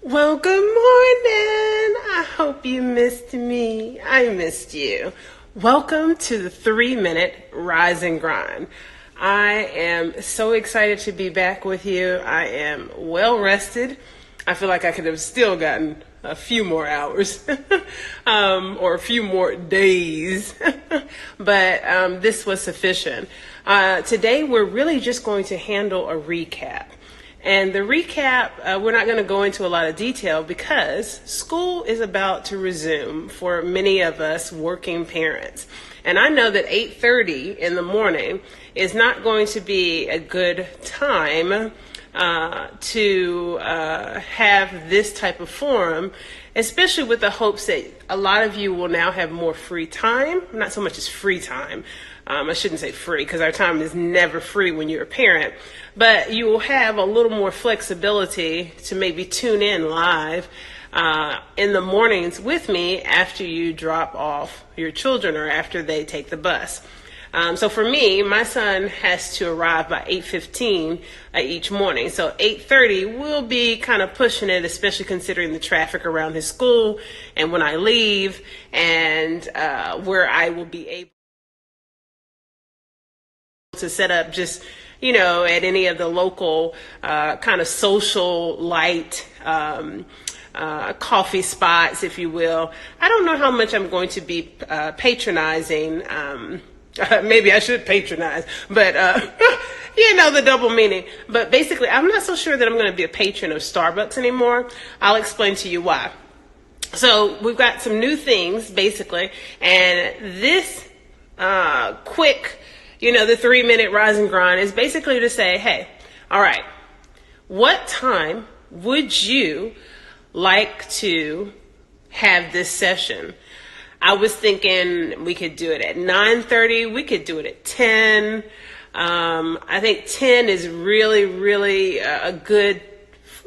Well, good morning. I hope you missed me. I missed you. Welcome to the 3-minute Rise and Grind. I am so excited to be back with you. I am well rested. I feel like I could have still gotten a few more hours or a few more days, but this was sufficient. Today, we're really just going to handle a recap. And the recap, we're not going to go into a lot of detail because school is about to resume for many of us working parents. And I know that 8:30 in the morning is not going to be a good time to have this type of forum, especially with the hopes that a lot of you will now have more free time. Not so much as free time. I shouldn't say free because our time is never free when you're a parent, but you will have a little more flexibility to maybe tune in live in the mornings with me after you drop off your children or after they take the bus. So for me, my son has to arrive by 8:15 each morning. So 8:30 we'll be kind of pushing it, especially considering the traffic around his school and when I leave and where I will be able to set up just, at any of the local kind of social light coffee spots, if you will. I don't know how much I'm going to be patronizing. Maybe I should patronize, but the double meaning. But basically, I'm not so sure that I'm going to be a patron of Starbucks anymore. I'll explain to you why. So we've got some new things, basically, and this quick, the 3-minute Rise and Grind is basically to say, hey, all right, what time would you like to have this session? I was thinking we could do it at 9:30. We could do it at 10. I think 10 is really, really a good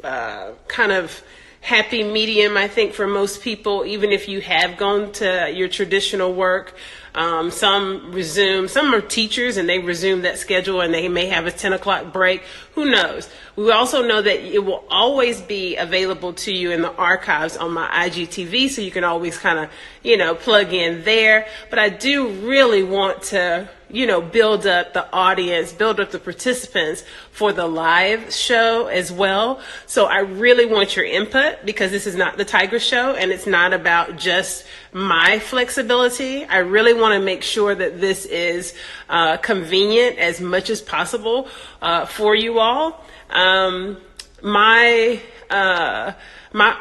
kind of happy medium, I think, for most people, even if you have gone to your traditional work. Some resume, some are teachers and they resume that schedule and they may have a 10 o'clock break. Who knows? We also know that it will always be available to you in the archives on my IGTV, so you can always kind of, plug in there. But I do really want to, build up the audience, build up the participants for the live show as well. So I really want your input because this is not the Tigress show and it's not about just my flexibility. I really want to make sure that this is convenient as much as possible for you all. My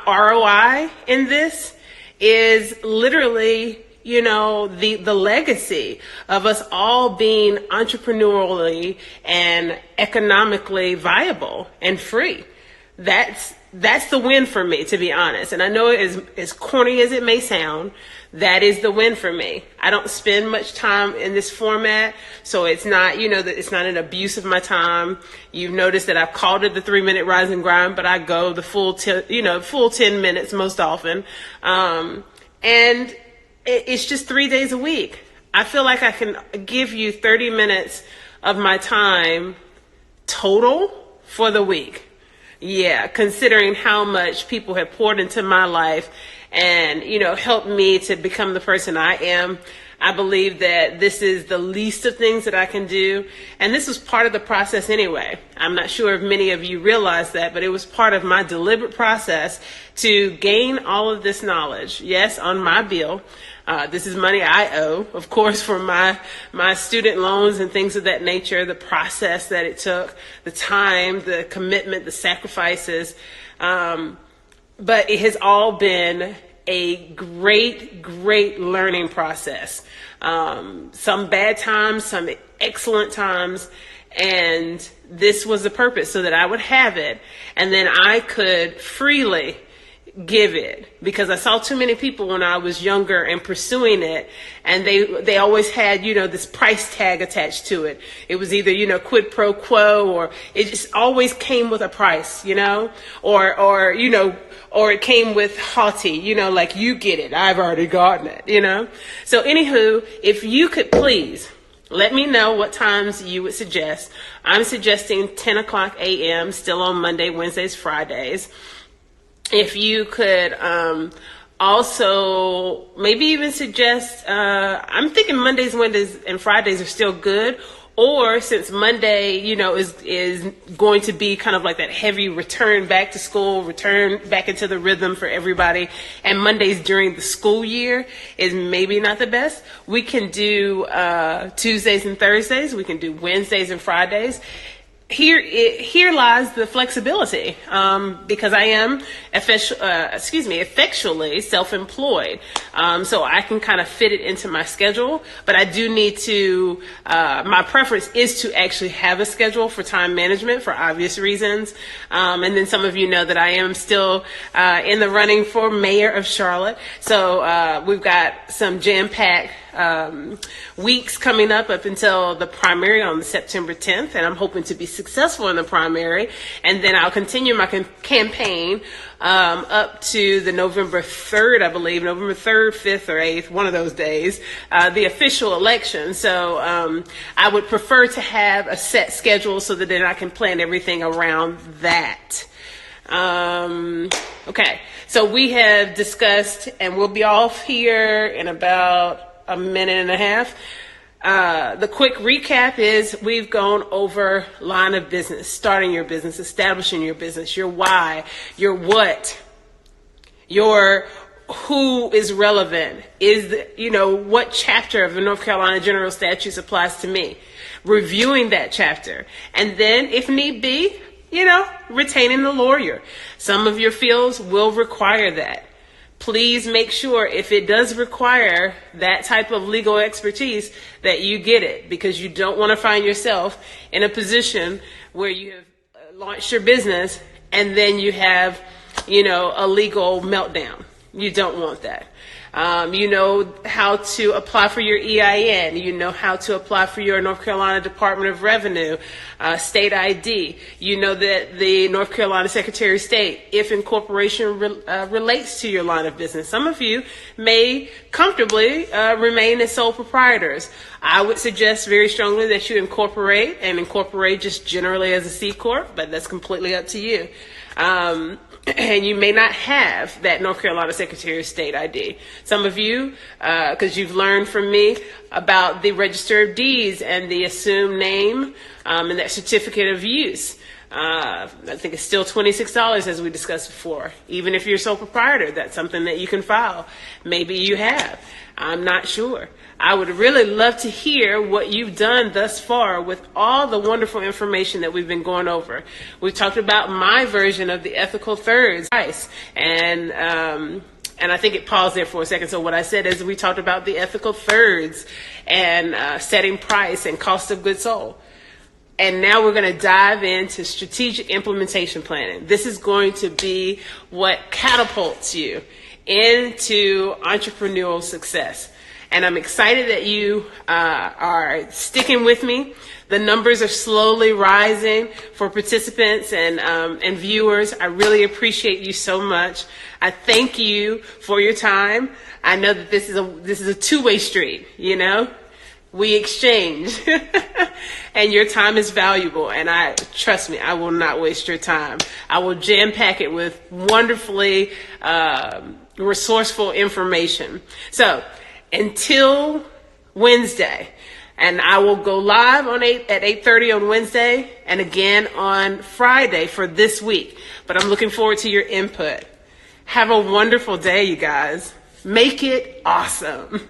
ROI in this is literally, the legacy of us all being entrepreneurially and economically viable and free. That's the win for me, to be honest. And I know as corny as it may sound, that is the win for me. I don't spend much time in this format, so it's not, it's not an abuse of my time. You've noticed that I've called it the 3-minute Rise and Grind, but I go the full 10 minutes most often. And it's just 3 days a week. I feel like I can give you 30 minutes of my time total for the week. Yeah, considering how much people have poured into my life and, helped me to become the person I am, I believe that this is the least of things that I can do. And this was part of the process anyway. I'm not sure if many of you realize that, but it was part of my deliberate process to gain all of this knowledge. Yes, on my bill. This is money I owe, of course, for my student loans and things of that nature, the process that it took, the time, the commitment, the sacrifices. But it has all been a great, great learning process. Some bad times, some excellent times. And this was the purpose, so that I would have it. And then I could freely give it, because I saw too many people when I was younger and pursuing it, and they always had, this price tag attached to it. It was either, quid pro quo, or it just always came with a price, or it came with haughty, like, you get it, I've already gotten it, So anywho, if you could please let me know what times you would suggest. I'm suggesting 10 o'clock a.m. still on Monday, Wednesdays, Fridays. if you could also maybe even suggest, I'm thinking Mondays, Wednesdays, and Fridays are still good. Or since Monday, is going to be kind of like that heavy return back to school, return back into the rhythm for everybody, and Mondays during the school year is maybe not the best, we can do Tuesdays and Thursdays. We can do Wednesdays and Fridays. Here lies the flexibility, because I am effectually self-employed, so I can kind of fit it into my schedule. But I do need to. My preference is to actually have a schedule for time management for obvious reasons. And then some of you know that I am still in the running for mayor of Charlotte, so we've got some jam-packed weeks coming up until the primary on September 10th, and I'm hoping to be successful in the primary, and then I'll continue my campaign up to the November 3rd, I believe, November 3rd, 5th, or 8th, one of those days, the official election. So I would prefer to have a set schedule so that then I can plan everything around that. Okay, so we have discussed, and we'll be off here in about a minute and a half. The quick recap is we've gone over line of business, starting your business, establishing your business, your why, your what, your who is relevant, what chapter of the North Carolina General Statutes applies to me, reviewing that chapter, and then if need be, retaining the lawyer. Some of your fields will require that. Please make sure, if it does require that type of legal expertise, that you get it, because you don't want to find yourself in a position where you have launched your business and then you have, a legal meltdown. You don't want that. You know how to apply for your EIN. You know how to apply for your North Carolina Department of Revenue, state ID. You know that the North Carolina Secretary of State, if incorporation relates to your line of business. Some of you may comfortably remain as sole proprietors. I would suggest very strongly that you incorporate just generally as a C Corp, but that's completely up to you. And you may not have that North Carolina Secretary of State ID. Some of you, because you've learned from me about the Register of Deeds and the assumed name and that certificate of use. I think it's still $26 as we discussed before. Even if you're a sole proprietor, that's something that you can file. Maybe you have. I'm not sure. I would really love to hear what you've done thus far with all the wonderful information that we've been going over. We've talked about my version of the ethical thirds, and I think it paused there for a second. So what I said is we talked about the ethical thirds and setting price and cost of goods sold. And now we're going to dive into strategic implementation planning. This is going to be what catapults you into entrepreneurial success. And I'm excited that you are sticking with me. The numbers are slowly rising for participants and viewers. I really appreciate you so much. I thank you for your time. I know that this is a two-way street, We exchange. And your time is valuable. And trust me, I will not waste your time. I will jam-pack it with wonderfully resourceful information. So, until Wednesday, and I will go live at 8:30 on Wednesday and again on Friday for this week. But I'm looking forward to your input. Have a wonderful day, you guys. Make it awesome.